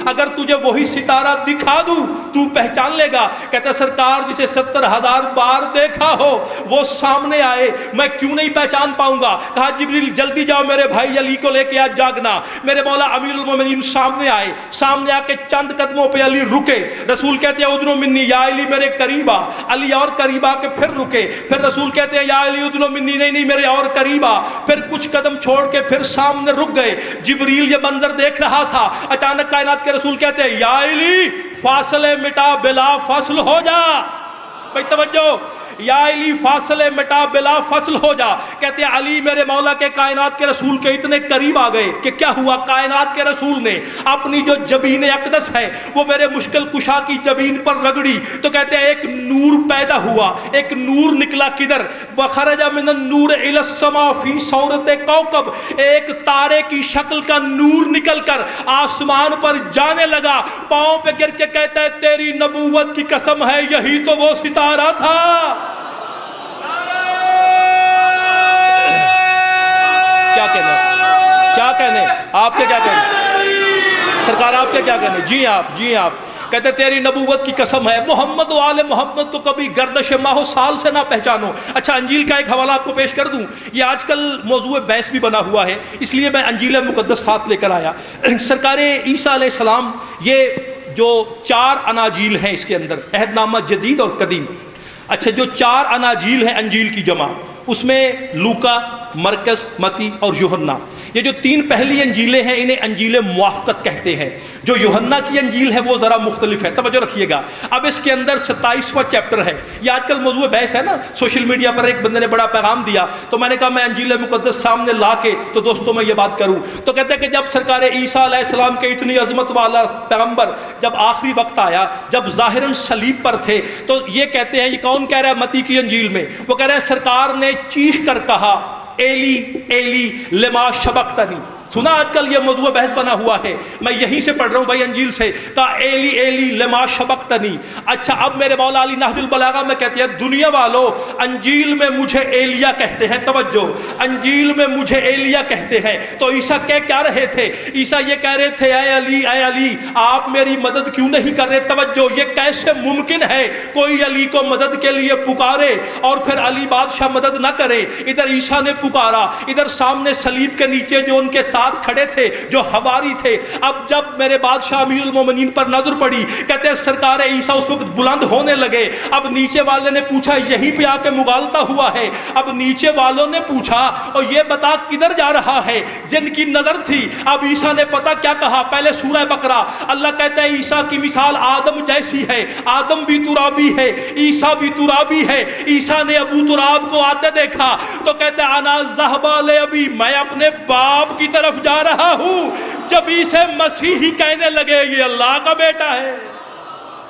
اگر تجھے وہی ستارہ دکھا دوں تو پہچان لے گا۔ کہتا ہے سرکار جسے 70,000 بار دیکھا ہو وہ سامنے آئے میں کیوں نہیں پہچان پاؤں گا؟ کہا جبریل جلدی جاؤ میرے بھائی علی کو لے کے آج جاگنا۔ میرے مولا امیر المومنین سامنے آئے، سامنے آ کے چند قدموں پہ علی رکے۔ رسول کہتے ہیں ادنو منی یا علی میرے قریب آ، علی اور قریب آ کے پھر رکے۔ پھر رسول کہتے ہیں یا علی ادنو منی، نہیں میرے اور قریب آ۔ پھر کچھ قدم چھوڑ کے پھر سامنے رک گئے۔ جبریل یہ منظر دیکھ رہا تھا، اچانک کائنات کے رسول کہتے ہیں یا علی فاصلے مٹا بلا فصل ہو جا۔ بھائی توجہ، یا علی فاصلے مٹا بلا فصل ہو جا۔ کہتے ہیں علی میرے مولا کے کائنات کے رسول کے اتنے قریب آ گئے کہ کیا ہوا، کائنات کے رسول نے اپنی جو جبین اقدس ہے وہ میرے مشکل کشا کی جبین پر رگڑی تو کہتے ہیں ایک نور پیدا ہوا، ایک نور نکلا کدھر، وخرج من النور الی السماء فی صورت کوكب، ایک تارے کی شکل کا نور نکل کر آسمان پر جانے لگا۔ پاؤں پہ گر کے کہتا ہے تیری نبوت کی قسم ہے یہی تو وہ ستارہ تھا۔ کیا کہنا، کیا کہنے آپ کے، کیا کہنے سرکار آپ کے، کیا کہنے؟ جی آپ کہتے تیری نبوت کی قسم ہے، محمد و آل محمد کو کبھی گردش ماہ و سال سے نہ پہچانو۔ اچھا انجیل کا ایک حوالہ آپ کو پیش کر دوں، یہ آج کل موضوع بحث بھی بنا ہوا ہے، اس لیے میں انجیل مقدس ساتھ لے کر آیا۔ سرکار عیسیٰ علیہ السلام، یہ جو 4 اناجیل ہیں اس کے اندر، عہد نامہ جدید اور قدیم، اچھا جو 4 اناجیل ہیں انجیل کی جمع، اس میں لوکا، مرکز، متی اور یوحنا، یہ جو 3 پہلی انجیلیں ہیں انہیں انجیل موافقت کہتے ہیں۔ جو یوحنا کی انجیل ہے وہ ذرا مختلف ہے، توجہ رکھیے گا۔ اب اس کے اندر 27واں چیپٹر ہے، یہ آج کل موضوع بحث ہے نا، سوشل میڈیا پر ایک بندے نے بڑا پیغام دیا تو میں نے کہا میں انجیل مقدس سامنے لا کے تو دوستوں میں یہ بات کروں۔ تو کہتے ہیں کہ جب سرکار عیسیٰ علیہ السلام کے اتنی عظمت والا پیغمبر جب آخری وقت آیا، جب ظاہراً صلیب پر تھے، تو یہ کہتے ہیں، یہ کون کہہ رہا ہے متی کی انجیل میں؟ وہ کہہ رہے ہیں سرکار نے چیخ کر کہا ایلی ایلی لما شبقتنی۔ سنا آج کل یہ موضوع بحث بنا ہوا ہے، میں یہیں سے پڑھ رہا ہوں بھائی انجیل سے، کہا ایلی ایلی لما شبقتنی۔ اچھا اب میرے مولا علی نہج البلاغہ میں کہتے ہیں دنیا والو انجیل میں مجھے ایلیا کہتے ہیں، توجہ، انجیل میں مجھے ایلیا کہتے ہیں۔ تو عیسیٰ کہہ کیا رہے تھے؟ عیسیٰ یہ کہہ رہے تھے اے علی آپ میری مدد کیوں نہیں کر رہے؟ توجہ، یہ کیسے ممکن ہے کوئی علی کو مدد کے لیے پکارے اور پھر علی بادشاہ مدد نہ کرے؟ ادھر عیسیٰ نے پکارا، ادھر سامنے صلیب کے نیچے جو ان کے ساتھ کھڑے تھے، جو حواری تھے۔ اب جب میرے بادشاہ امیر المومنین پر نظر پڑی، کہتے ہیں سرکار عیسیٰ اس وقت بلند ہونے لگے۔ اب نیچے والے نے پوچھا یہیں پہ آ کے مغالطہ ہوا ہے؟ اب نیچے والوں نے پوچھا اور یہ بتا کدھر جا رہا ہے؟ جن کی نظر تھی۔ اب عیسیٰ نے پتہ کیا کہا؟ پہلے سورہ بقرہ، اللہ کہتا ہے عیسیٰ کی مثال آدم جیسی ہے، آدم بھی ترابی ہے، عیسیٰ بھی ترابی ہے۔ عیسیٰ نے ابو تراب کو آتے دیکھا تو کہتے ہیں انا ذہب لابی، میں اپنے باپ کی طرف جا رہا ہوں۔ جب اسے مسیحی کہنے لگے یہ اللہ کا بیٹا ہے۔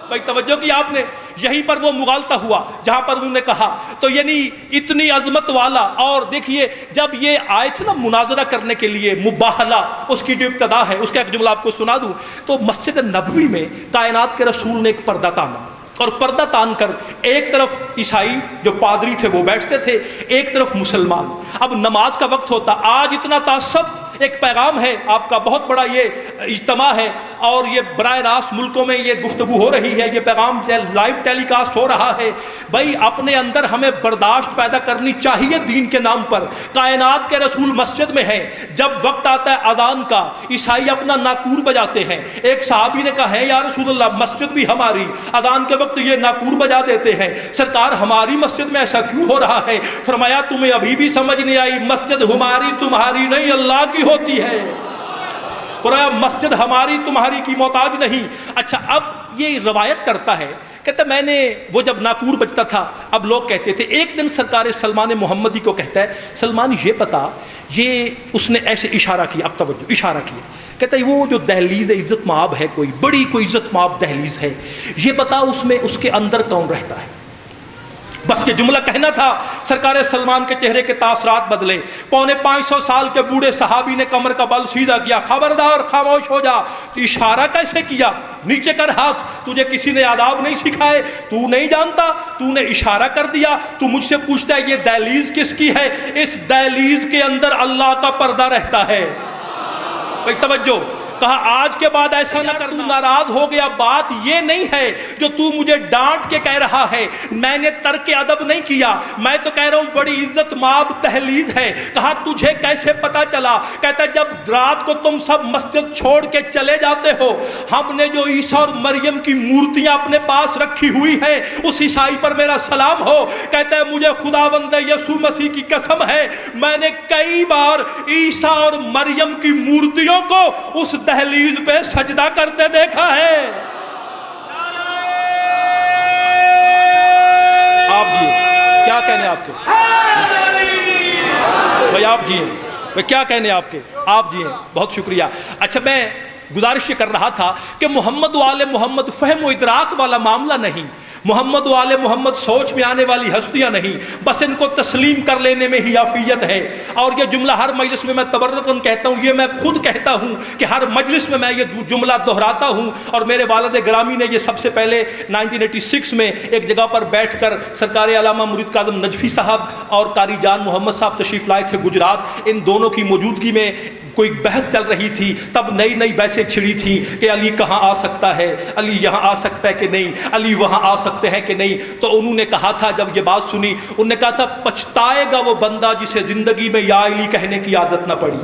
بھائی توجہ کی آپ نے، یہیں پر وہ مغالطہ ہوا جہاں پر انہوں نے کہا۔ تو یعنی اتنی عظمت والا، اور دیکھیے جب یہ آئے تھے نا مناظرہ کرنے کے لیے، مباہلہ، اس کی جو ابتدا ہے اس کا ایک جملہ آپ کو سنا دوں، تو مسجد نبوی میں کائنات کے رسول نے ایک پردہ تانا، اور پردہ تان کر ایک طرف عیسائی جو پادری تھے وہ بیٹھتے تھے، ایک طرف مسلمان۔ اب نماز کا وقت ہوتا، آج اتنا تعصب، ایک پیغام ہے آپ کا بہت بڑا، یہ اجتماع ہے اور یہ براہ راست ملکوں میں یہ گفتگو ہو رہی ہے، یہ پیغام لائیو ٹیلی کاسٹ ہو رہا ہے۔ بھائی اپنے اندر ہمیں برداشت پیدا کرنی چاہیے دین کے نام پر۔ کائنات کے رسول مسجد میں ہیں، جب وقت آتا ہے اذان کا، عیسائی اپنا ناکور بجاتے ہیں۔ ایک صحابی نے کہا ہے یا رسول اللہ مسجد بھی ہماری، اذان کے وقت یہ ناکور بجا دیتے ہیں، سرکار ہماری مسجد میں ایسا کیوں ہو رہا ہے؟ فرمایا تمہیں ابھی بھی سمجھ نہیں آئی، مسجد ہماری تمہاری نہیں اللہ کی ہوتی ہے۔ فرمایا مسجد ہماری تمہاری کی محتاج نہیں۔ اچھا اب یہ روایت کرتا ہے، کہتا میں نے وہ جب ناکور بجتا تھا، اب لوگ کہتے تھے، ایک دن سرکار سلمان محمدی کو کہتا ہے سلمان یہ بتا، یہ اس نے ایسے اشارہ کیا، اب توجہ، اشارہ کیا، کہتا ہے وہ جو دہلیز عزت مآب ہے، کوئی بڑی کوئی عزت مآب دہلیز ہے، یہ بتا اس میں اس کے اندر کون رہتا ہے؟ بس یہ جملہ کہنا تھا، سرکار سلمان کے چہرے کے تاثرات بدلے۔ 550 سال کے بوڑھے صحابی نے کمر کا بل سیدھا کیا، خبردار خاموش ہو جا۔ اشارہ کیسے کیا؟ نیچے کر ہاتھ، تجھے کسی نے آداب نہیں سکھائے، تو نہیں جانتا، تو نے اشارہ کر دیا، تو مجھ سے پوچھتا ہے یہ دہلیز کس کی ہے؟ اس دہلیز کے اندر اللہ کا پردہ رہتا ہے۔ بھائی توجہ، کہا آج کے بعد ایسا نہ کر، تو ناراض ہو گیا، بات یہ نہیں ہے جو تو مجھے ڈانٹ کے کہہ رہا ہے، میں نے ترک ادب نہیں کیا، میں تو کہہ رہا ہوں بڑی عزت مآب دہلیز ہے۔ کہا تجھے کیسے پتا چلا؟ کہتا جب رات کو تم سب مسجد چھوڑ کے چلے جاتے ہو، ہم نے جو عیسیٰ اور مریم کی مورتیاں اپنے پاس رکھی ہوئی ہیں اس عیسائی پر میرا سلام ہو۔ کہتا ہے مجھے خداوند یسوع مسیح کی قسم ہے، میں نے کئی بار عیسیٰ اور مریم کی مورتیوں کو اس دہلیز پہ سجدہ کرتے دیکھا ہے۔ آپ جی کیا کہنے آپ کے؟ بھائی آپ جی ہیں، کیا کہنے آپ کے؟ آپ جی ہیں، بہت شکریہ۔ اچھا میں گزارش یہ کر رہا تھا کہ محمد و آل محمد فہم و ادراک والا معاملہ نہیں، محمد و آل محمد سوچ میں آنے والی ہستیاں نہیں، بس ان کو تسلیم کر لینے میں ہی عافیت ہے۔ اور یہ جملہ ہر مجلس میں تبرکاً کہتا ہوں، یہ میں خود کہتا ہوں کہ ہر مجلس میں یہ جملہ دہراتا ہوں، اور میرے والد گرامی نے یہ سب سے پہلے 1986 میں ایک جگہ پر بیٹھ کر سرکار علامہ مرید کاظم نجفی صاحب اور قاری جان محمد صاحب تشریف لائے تھے گجرات، ان دونوں کی موجودگی میں کوئی بحث چل رہی تھی، تب نئی نئی بحثیں چھڑی تھیں کہ علی کہاں آ سکتا ہے، علی یہاں آ سکتا ہے کہ نہیں، علی وہاں آ سکتے ہیں کہ نہیں۔ تو انہوں نے کہا تھا، جب یہ بات سنی انہوں نے کہا تھا پچھتائے گا وہ بندہ جسے زندگی میں یا علی کہنے کی عادت نہ پڑی۔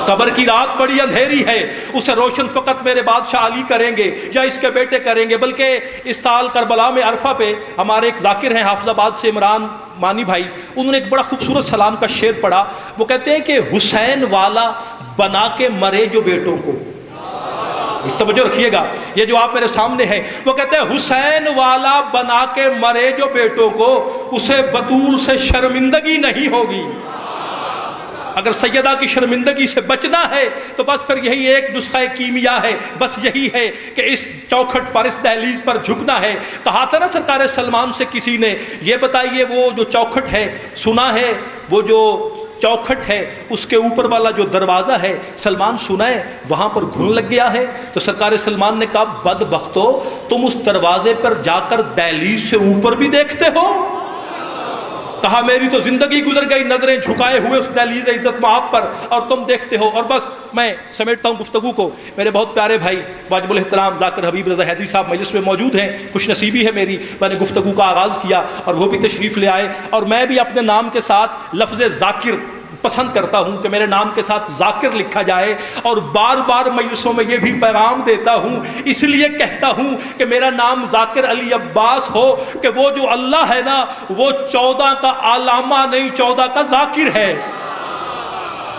قبر کی رات بڑی اندھیری ہے، اسے روشن فقط میرے بادشاہ علی کریں گے یا اس کے بیٹے کریں گے۔ بلکہ اس سال کربلا میں عرفہ پہ ہمارے ایک ذاکر ہیں حافظ آباد سے عمران مانی بھائی، انہوں نے ایک بڑا خوبصورت سلام کا شعر پڑھا۔ وہ کہتے ہیں کہ حسین والا بنا کے مرے جو بیٹوں کو، توجہ رکھیے گا، یہ جو آپ میرے سامنے ہے، وہ کہتے ہیں حسین والا بنا کے مرے جو بیٹوں کو، اسے بطول سے شرمندگی نہیں ہوگی۔ اگر سیدہ کی شرمندگی سے بچنا ہے تو بس پھر یہی ایک نسخہ کیمیا ہے، بس یہی ہے کہ اس چوکھٹ پر، اس دہلیز پر جھکنا ہے۔ کہا تھا نا سرکار سلمان سے کسی نے، یہ بتائیے وہ جو چوکھٹ ہے، سنا ہے وہ جو چوکھٹ ہے اس کے اوپر والا جو دروازہ ہے، سلمان سنا ہے وہاں پر گھن لگ گیا ہے؟ تو سرکار سلمان نے کہا بدبختو، تم اس دروازے پر جا کر دہلیز سے اوپر بھی دیکھتے ہو؟ کہا میری تو زندگی گزر گئی نظریں جھکائے ہوئے اس دہلیز عزت مآب پر، اور تم دیکھتے ہو۔ اور بس میں سمیٹتا ہوں گفتگو کو۔ میرے بہت پیارے بھائی واجب الاحترام ذاکر حبیب رضا حیدری صاحب مجلس میں موجود ہیں، خوش نصیبی ہے میری، میں نے گفتگو کا آغاز کیا اور وہ بھی تشریف لے آئے، اور میں بھی اپنے نام کے ساتھ لفظ ذاکر پسند کرتا ہوں کہ میرے نام کے ساتھ ذاکر لکھا جائے، اور بار بار مجلسوں میں یہ بھی پیغام دیتا ہوں، اس لیے کہتا ہوں کہ میرا نام ذاکر علی عباس ہو کہ وہ جو اللہ ہے نا وہ 14 کا علامہ نہیں، 14 کا ذاکر ہے۔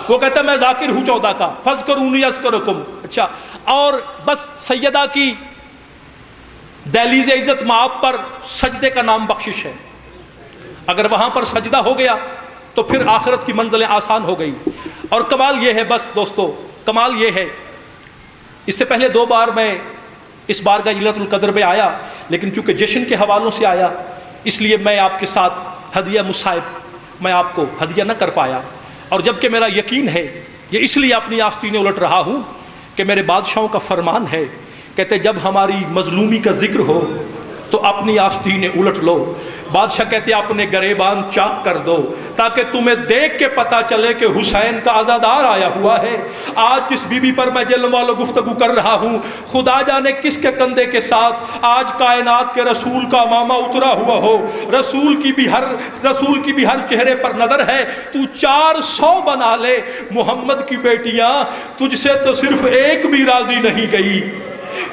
وہ کہتا ہے میں ذاکر ہوں 14 کا، فاذکرونی اذکرکم۔ اچھا، اور بس سیدہ کی دہلیز عزت مآب پر سجدے کا نام بخشش ہے، اگر وہاں پر سجدہ ہو گیا تو پھر آخرت کی منزلیں آسان ہو گئی۔ اور کمال یہ ہے، بس دوستو کمال یہ ہے، اس سے پہلے 2 بار میں اس بار کا لیلۃ القدر میں آیا، لیکن چونکہ جشن کے حوالوں سے آیا اس لیے میں آپ کے ساتھ ہدیہ مصائب میں آپ کو ہدیہ نہ کر پایا۔ اور جبکہ میرا یقین ہے، یہ اس لیے اپنی آستینیں الٹ رہا ہوں کہ میرے بادشاہوں کا فرمان ہے، کہتے جب ہماری مظلومی کا ذکر ہو تو اپنی آستینیں الٹ لو۔ بادشاہ کہتے ہیں اپنے گریبان چاک کر دو تاکہ تمہیں دیکھ کے پتا چلے کہ حسین کا عزادار آیا ہوا ہے۔ آج جس بی بی پر میں جلن والوں گفتگو کر رہا ہوں، خدا جانے کس کے کندھے کے ساتھ آج کائنات کے رسول کا امامہ اترا ہوا ہو، رسول کی بھی ہر چہرے پر نظر ہے۔ تو 400 بنا لے، محمد کی بیٹیاں تجھ سے تو صرف ایک بھی راضی نہیں گئی،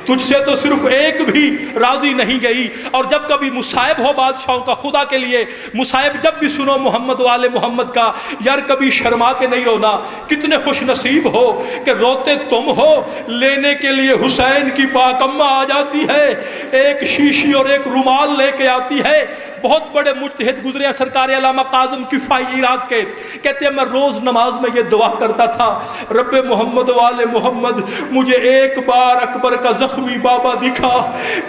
تجھ سے تو صرف ایک بھی راضی نہیں گئی۔ اور جب کبھی مصائب ہو بادشاہوں کا، خدا کے لیے مصائب جب بھی سنو محمد والے محمد کا، یار کبھی شرما کے نہیں رونا۔ کتنے خوش نصیب ہو کہ روتے تم ہو، لینے کے لیے حسین کی پاک اماں آ جاتی ہے، ایک شیشی اور ایک رومال لے کے آتی ہے، بہت بڑے مجتہد گزرے ہیں سرکار علامہ کاظم کفائی عراق کے، کہتے ہیں میں روز نماز میں یہ دعا کرتا تھا، رب محمد وآل محمد مجھے ایک بار اکبر کا زخمی بابا دکھا۔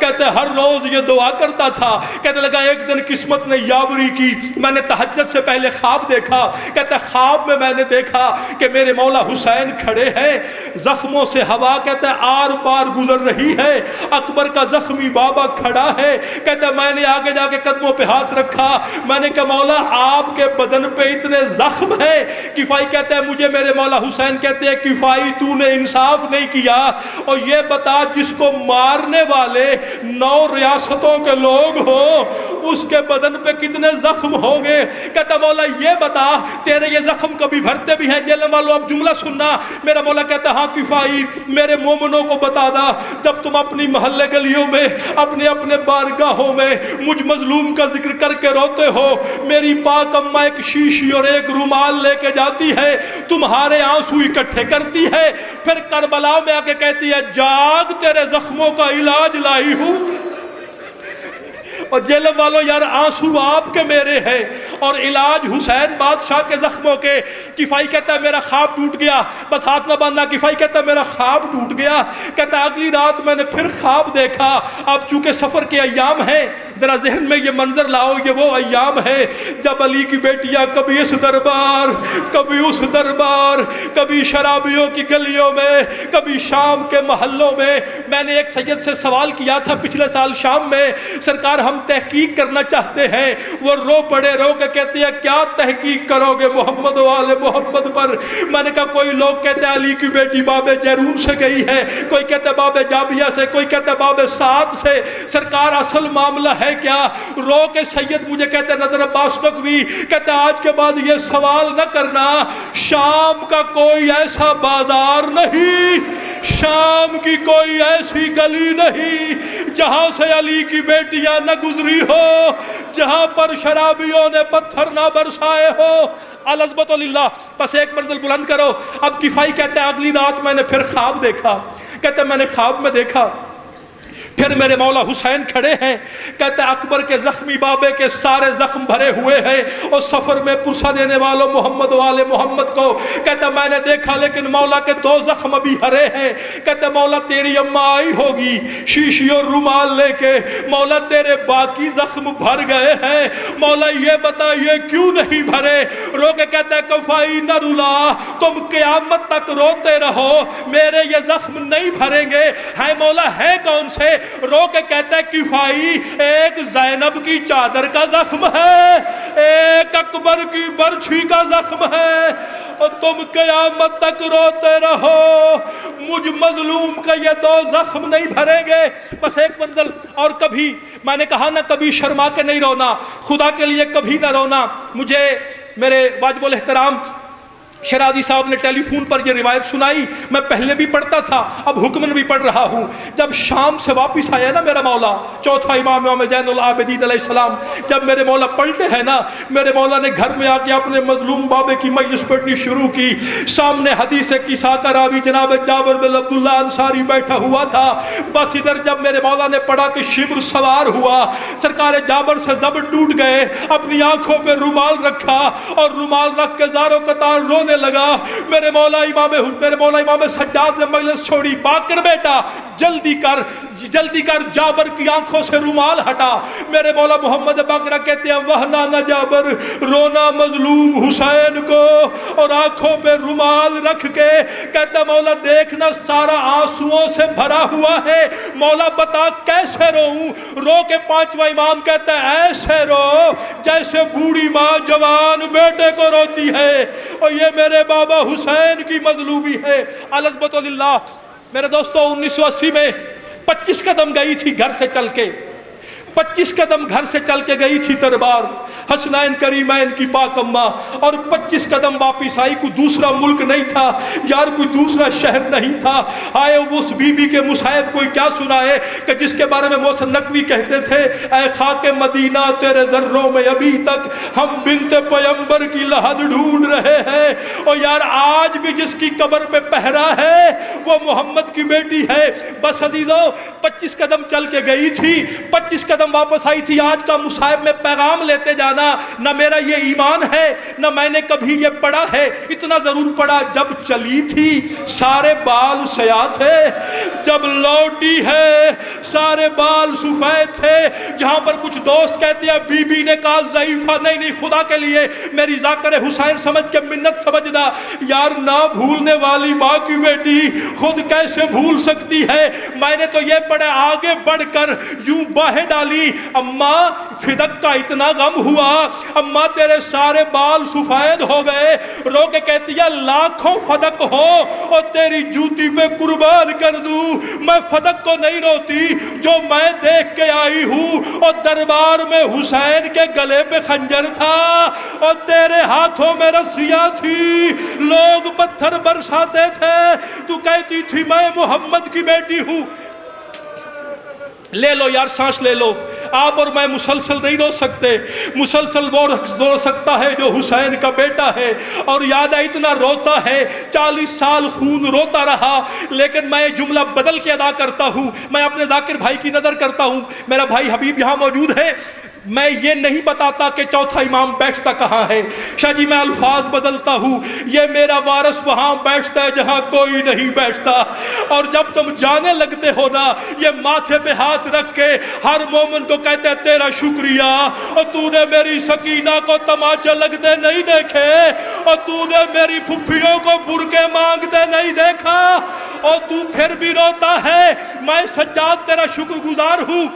کہتے ہیں ہر روز یہ دعا کرتا تھا، کہتے لگا ایک دن قسمت نے یاوری کی، میں نے تہجد سے پہلے خواب دیکھا، کہتے ہیں خواب میں نے دیکھا کہ میرے مولا حسین کھڑے ہیں، زخموں سے ہوا کہتے ہیں آر پار گزر رہی ہے، اکبر کا زخمی بابا کھڑا ہے۔ کہتے ہیں میں نے آگے جا کے قدموں پہ ہاتھ رکھا، میں نے کہا مولا آپ کے بدن پہ اتنے زخم ہیں۔ کفائی کہتے ہیں مجھے میرے مولا حسین کہتے ہیں کفائی تو نے انصاف نہیں کیا، اور یہ بتا جس کو مارنے والے 9 ریاستوں کے لوگ ہوں اس کے بدن پہ کتنے زخم ہوں گے۔ کہتا مولا یہ بتا تیرے یہ زخم کبھی بھرتے بھی ہیں؟ جیل والوں اب جملہ سننا، میرا مولا کہتا ہاں کفائی میرے مومنوں کو بتا دا، جب تم اپنی محلے گلیوں میں اپنے اپنے بارگاہوں میں مجھ مظلوم کا ذکر کر کے روتے ہو، میری پاک اماں ایک شیشی اور ایک رومال لے کے جاتی ہے، تمہارے آنسو اکٹھے کرتی ہے، پھر کربلا میں آ کے کہتی ہے جاگ تیرے زخموں کا علاج لائی ہوں۔ اور جیل والوں یار آنسو آپ کے میرے ہیں اور علاج حسین بادشاہ کے زخموں کے۔ کفائی کہتا ہے میرا خواب ٹوٹ گیا، بس ہاتھ نہ باندھنا، کفائی کہتا ہے میرا خواب ٹوٹ گیا۔ کہتا ہے اگلی رات میں نے پھر خواب دیکھا، اب چونکہ سفر کے ایام ہیں ذرا ذہن میں یہ منظر لاؤ، یہ وہ ایام ہے جب علی کی بیٹیاں کبھی اس دربار کبھی اس دربار، کبھی شرابیوں کی گلیوں میں کبھی شام کے محلوں میں۔ میں نے ایک سید سے سوال کیا تھا پچھلے سال شام میں، سرکار ہم تحقیق کرنا چاہتے ہیں، وہ رو پڑے، رو کے کہتے ہیں کیا تحقیق کرو گے محمد والے محمد پر؟ میں نے کہا کوئی لوگ کہتے ہیں علی کی بیٹی باب جیرون سے گئی ہے، کوئی کہتے ہیں باب جابیہ سے، کوئی کہتے ہیں باب سعد سے، سرکار اصل معاملہ ہے کیا؟ رو کے سید مجھے کہتے ہیں نظر عباس نقوی کہتے ہیں آج کے بعد یہ سوال نہ کرنا، شام کا کوئی ایسا بازار نہیں، شام کی کوئی ایسی گلی نہیں جہاں سے علی کی بیٹیاں نہ گزری ہو، جہاں پر شرابیوں نے پتھر نہ برسائے ہو۔ العظمت للہ۔ بس ایک منزل بلند کرو۔ اب کفائی کہتے ہیں اگلی رات میں نے پھر خواب دیکھا، کہتے ہیں میں نے خواب میں دیکھا پھر میرے مولا حسین کھڑے ہیں، کہتے ہیں اکبر کے زخمی بابے کے سارے زخم بھرے ہوئے ہیں، اور سفر میں پرسہ دینے والوں محمد والے محمد کو کہتے ہیں میں نے دیکھا لیکن مولا کے 2 زخم ابھی ہرے ہیں۔ کہتے ہیں مولا تیری اماں آئی ہوگی شیشی اور رومال لے کے، مولا تیرے باقی زخم بھر گئے ہیں، مولا یہ بتا یہ کیوں نہیں بھرے؟ رو کے کہتے ہیں کفائی نہ رلا، تم قیامت تک روتے رہو، میرے یہ زخم نہیں بھریں گے۔ ہے مولا ہے کون سے؟ رو کے کہتا ہے کفائی ایک زینب کی چادر کا زخم ہے، ایک اکبر کی برچھی کا زخم ہے، اور تم قیامت تک روتے رہو، مجھ مظلوم کا یہ 2 زخم نہیں بھریں گے۔ بس ایک منزل اور کبھی میں نے کہا نا کبھی شرما کے نہیں رونا، خدا کے لیے کبھی نہ رونا۔ مجھے میرے واجب الاحترام شرازی صاحب نے ٹیلی فون پر یہ روایت سنائی، میں پہلے بھی پڑھتا تھا اب حکمن بھی پڑھ رہا ہوں۔ جب شام سے واپس آیا نا میرا مولا، چوتھا امام زین العابدین علیہ السلام، جب میرے مولا پلٹے ہیں نا، میرے مولا نے گھر میں آ کے اپنے مظلوم بابے کی مجلس پڑھنی شروع کی۔ سامنے حدیث قصہ کا راوی جناب جابر بن عبداللہ انصاری بیٹھا ہوا تھا۔ بس ادھر جب میرے مولا نے پڑھا کہ شمر سوار ہوا، سرکار جابر سے زبر ٹوٹ گئے، اپنی آنکھوں پہ رومال رکھا اور رومال رکھ کے زاروں قطار رونے لگا۔ میرے مولا امام سجاد نے مجلس چھوڑی، باکر بیٹا جلدی کر جابر کی آنکھوں سے رومال ہٹا۔ میرے مولا محمد باقرہ کہتے ہیں وہنا نہ جابر، رونا مظلوم حسین کو، اور آنکھوں پہ رومال رکھ کے کہتا مولا دیکھنا سارا آنسوؤں سے بھرا ہوا ہے، مولا بتا کیسے روؤں؟ رو کے 5واں امام کہتا ہے ایسے رو جیسے بوڑھی ماں جوان بیٹے کو روتی ہے، اور یہ میرے بابا حسین کی مظلومی ہے۔ العظمت للہ۔ میرے دوستو 1980 میں 25 قدم گئی تھی گھر سے چل کے، 25 قدم گھر سے چل کے گئی تھی دربار حسنین کریمین کی پاک اماں، اور 25 قدم واپس آئی۔ کوئی دوسرا ملک نہیں تھا یار، کوئی دوسرا شہر نہیں تھا۔ آئے اس بی بی کے مصائب کوئی کیا سنائے کہ جس کے بارے میں محسن نقوی کہتے تھے اے خاک مدینہ تیرے ذروں میں ابھی تک ہم بنت پیمبر کی لحد ڈھونڈ رہے ہیں، اور یار آج بھی جس کی قبر پہ پہرا ہے وہ محمد کی بیٹی ہے۔ بس عزیزو 25 قدم چل کے گئی تھی، 25 قدم قدم واپس آئی تھی، آج کا مصائب میں پیغام لیتے جانا، نہ میرا یہ ایمان ہے نہ میں نے کبھی یہ پڑھا ہے، اتنا ضرور پڑھا جب چلی تھی سارے بال سیاہ تھے، جب لوٹی ہے سارے بال سفید تھے۔ جہاں پر کچھ دوست کہتے ہیں بی بی نے کہا ضعیفہ، نہیں نہیں، خدا کے لیے میری ذاکر حسین سمجھ کے منت سمجھنا یار، نہ بھولنے والی ماں کی بیٹی خود کیسے بھول سکتی ہے؟ میں نے تو یہ پڑھا، آگے بڑھ کر یوں باہیں ڈالی، اماں فدق کا اتنا غم ہوا، اماں تیرے سارے بال سفید ہو گئے، رو کے کہتی ہے لاکھوں فدق ہو اور تیری جوتی پہ قربان کر دوں، میں فدق کو نہیں روتی جو میں دیکھ کے آئی ہوں، اور دربار میں حسین کے گلے پہ خنجر تھا اور تیرے ہاتھوں میں رسیاں تھی، لوگ پتھر برساتے تھے، تو کہتی تھی میں محمد کی بیٹی ہوں۔ لے لو یار، سانس لے لو، آپ اور میں مسلسل نہیں رو سکتے، مسلسل وہ رو سکتا ہے جو حسین کا بیٹا ہے، اور یاد ہے اتنا روتا ہے، 40 سال خون روتا رہا، لیکن میں جملہ بدل کے ادا کرتا ہوں، میں اپنے ذاکر بھائی کی نظر کرتا ہوں، میرا بھائی حبیب یہاں موجود ہے، میں یہ نہیں بتاتا کہ چوتھا امام بیٹھتا کہاں ہے، شاہ جی میں الفاظ بدلتا ہوں، یہ میرا وارث وہاں بیٹھتا ہے جہاں کوئی نہیں بیٹھتا، اور جب تم جانے لگتے ہو نا، یہ ماتھے پہ ہاتھ رکھ کے ہر مومن کو کہتے ہیں تیرا شکریہ، اور تو نے میری سکینہ کو تماچے لگتے نہیں دیکھے، اور تو نے میری پھپھیوں کو برکے مانگتے نہیں دیکھا، اور تو پھر بھی روتا ہے، میں سجاد تیرا شکر گزار ہوں،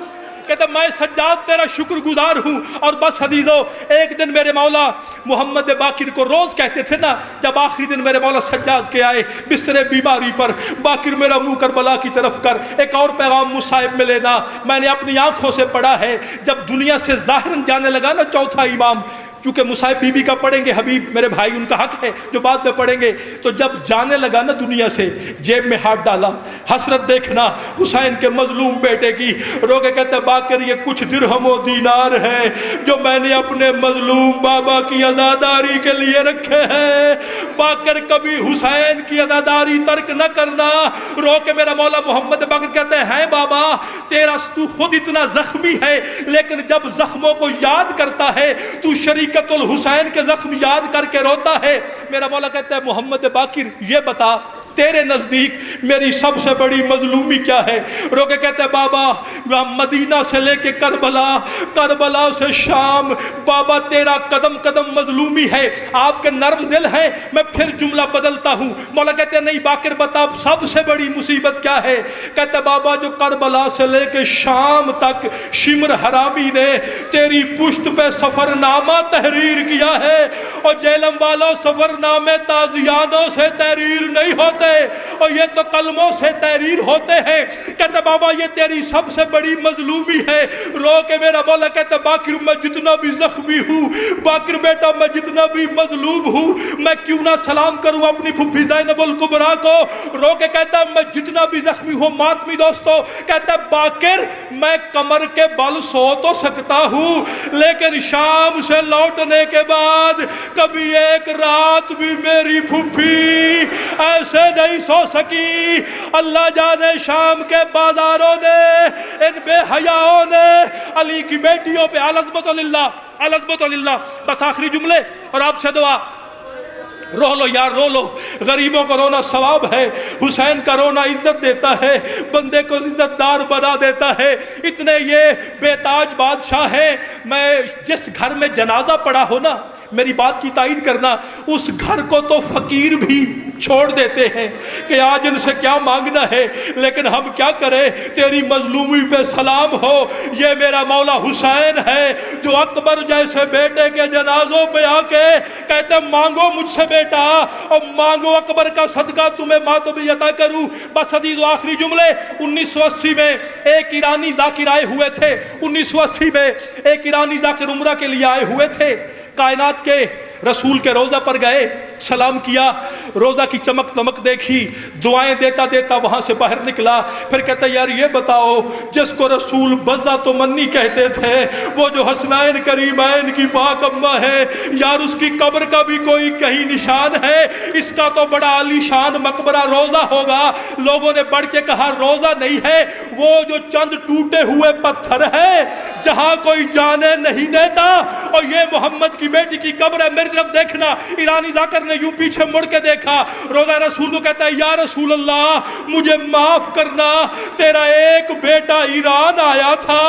کہتے میں سجاد تیرا شکر گزار ہوں۔ اور بس عزیزو، ایک دن میرے مولا محمد باقر کو روز کہتے تھے نا، جب آخری دن میرے مولا سجاد کے آئے بستر بیماری پر، باقر میرا منہ کربلا کی طرف کر، ایک اور پیغام مصائب میں لینا، میں نے اپنی آنکھوں سے پڑھا ہے، جب دنیا سے ظاہراً جانے لگا نا چوتھا امام، کیونکہ مصائب بی بی کا پڑھیں گے حبیب میرے بھائی، ان کا حق ہے جو بعد میں پڑھیں گے، تو جب جانے لگا نا دنیا سے، جیب میں ہاتھ ڈالا، حسرت دیکھنا حسین کے مظلوم بیٹے کی، رو کے کہتے باقر یہ کچھ درہم و دینار ہے جو میں نے اپنے مظلوم بابا کی عزاداری کے لیے رکھے ہیں، باقر کبھی حسین کی عزاداری ترک نہ کرنا۔ رو کے میرا مولا محمد باقر کہتے ہیں بابا تیرا تو خود اتنا زخمی ہے، لیکن جب زخموں کو یاد کرتا ہے تو شریکت الحسین کے زخم یاد کر کے روتا ہے۔ میرا مولا کہتا ہے محمد باقر یہ بتا تیرے نزدیک میری سب سے بڑی مظلومی کیا ہے؟ رو کے کہتے ہیں بابا مدینہ سے لے کے کربلا، کربلا سے شام، بابا تیرا قدم قدم مظلومی ہے، آپ کے نرم دل ہیں۔ میں پھر جملہ بدلتا ہوں، مولا کہتے ہیں نہیں باقر بتا سب سے بڑی مصیبت کیا ہے؟ کہتے ہیں بابا جو کربلا سے لے کے شام تک شمر حرامی نے تیری پشت پہ سفر نامہ تحریر کیا ہے، اور جہلم والوں سفر نامے تازیانوں سے تحریر نہیں ہوتے، اور یہ تو کلموں سے تحریر ہوتے ہیں۔ کہتے بابا یہ تیری سب سے بڑی مظلومی ہے۔ رو کے میرا مولا کہتے باقر میں جتنا بھی زخمی ہوں، باقر بیٹا میں جتنا بھی مظلوم ہوں، میں کیوں نہ سلام کروں اپنی پھپھی زینب الکبریٰ کو۔ رو کے کہتا میں جتنا بھی زخمی ہوں ماتمی دوستو، کہتا باقر میں کمر کے بل سو تو سکتا ہوں، لیکن شام سے لوٹنے کے بعد کبھی ایک رات بھی میری پھپھی ایسے نہیں سو سکی۔ اللہ جانے شام کے بازاروں نے، ان بے حیاؤں نے علی کی بیٹیوں پہ العظمت للہ، العظمت للہ۔ بس آخری جملے اور آپ سے دعا، رو لو یار رو لو، غریبوں کا رونا ثواب ہے، حسین کا رونا عزت دیتا ہے، بندے کو عزت دار بنا دیتا ہے۔ اتنے یہ بے تاج بادشاہ ہیں، میں جس گھر میں جنازہ پڑا ہو نا، میری بات کی تائید کرنا، اس گھر کو تو فقیر بھی چھوڑ دیتے ہیں کہ آج ان سے کیا مانگنا ہے، لیکن ہم کیا کریں، تیری مظلومی پہ سلام ہو۔ یہ میرا مولا حسین ہے جو اکبر جیسے بیٹے کے جنازوں پہ آ کے کہتے مانگو مجھ سے بیٹا، اور مانگو اکبر کا صدقہ تمہیں ماتمی عطا کروں۔ بس عزیز و آخری جملے، 1980 میں ایک ایرانی ذاکر آئے ہوئے تھے، 1980 میں ایک ایرانی ذاکر عمرہ کے لیے آئے ہوئے تھے، کائنات کے رسول کے روضہ پر گئے، سلام کیا، روزہ کی چمک دمک دیکھی، دعائیں دیتا دیتا وہاں سے باہر نکلا، پھر کہتا یار یہ بتاؤ جس کو رسول بزہ تو منی کہتے تھے، وہ جو حسنین کریمین کی پاک اماں ہے، یار اس کی قبر کا بھی کوئی کہیں نشان ہے؟ اس کا تو بڑا عالی شان مقبرہ روزہ ہوگا۔ لوگوں نے بڑھ کے کہا روزہ نہیں ہے، وہ جو چند ٹوٹے ہوئے پتھر ہے جہاں کوئی جانے نہیں دیتا، اور یہ محمد کی بیٹی کی قبر ہے، میری طرف دیکھنا۔ ایرانی ذاکر نے یوں پیچھے مڑ کے دیکھا، روزہ رسول کو کہتا ہے یا رسول اللہ مجھے معاف کرنا، تیرا ایک بیٹا ایران آیا تھا،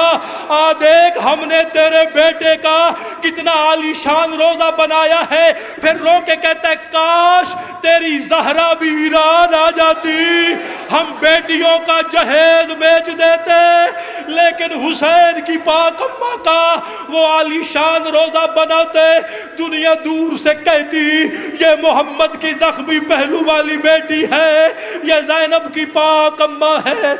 دیکھ ہم نے تیرے بیٹے کا کتنا عالی شان روزہ بنایا ہے۔ پھر رو کے کہتا ہے کاش تیری زہرا بھی ایران آ جاتی، ہم بیٹیوں کا جہیز بیچ دیتے، لیکن حسین کی پاک اماں کا وہ عالی شان روزہ بناتے، دنیا دور سے کہتی یہ محمد کی زخمی پہلو والی بیٹی ہے، یہ زینب کی پاک اماں ہے۔